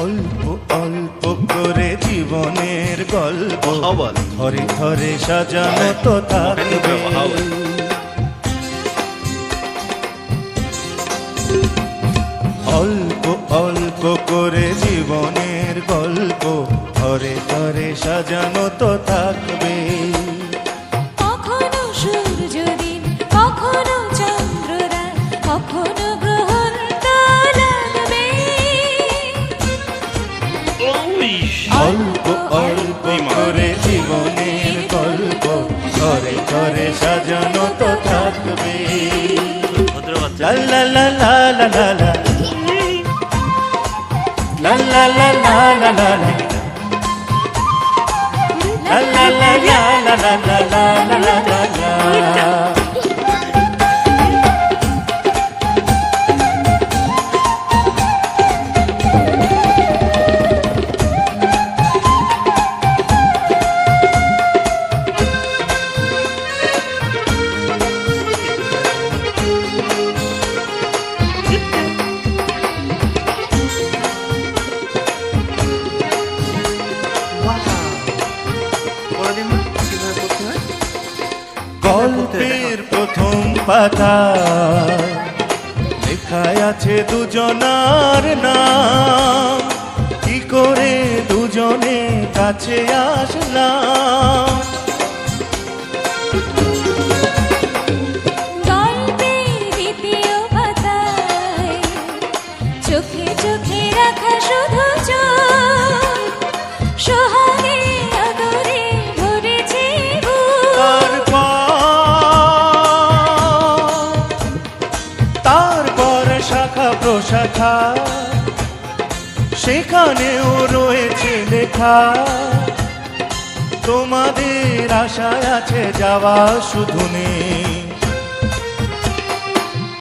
অল্প অল্প করে জীবনের গল্প ঘরে ঘরে সাজানো তো থাকবে। অল্প অল্প করে জীবনের গল্প ঘরে ঘরে সাজানো তো থাকবে। কখনো সূর্যদিন, কখনো চন্দ্ররাত, কখনো গ্রহণটা লাগবে। অল্প অল্প করে জীবনের গল্প ঘরে ঘরে সাজানো তো থাকবে। লা লা লা লা লা লা লা la la la la la la la la la la la la la la la la. গল্পের প্রথম পাতা লেখায় আছে দুজনার নাম, কি করে দুজনে কাছে আসলাম। গল্পের দ্বিতীয় পাতায় চোখে চোখে রাখা শুধু চোখ, সোহাগে আদরে ভরেছে তারপর শাখা প্রশাখা সেখানেও রয়েছে লেখা, তোমাদের আশায় আছে যাওয়া শুধু নেই।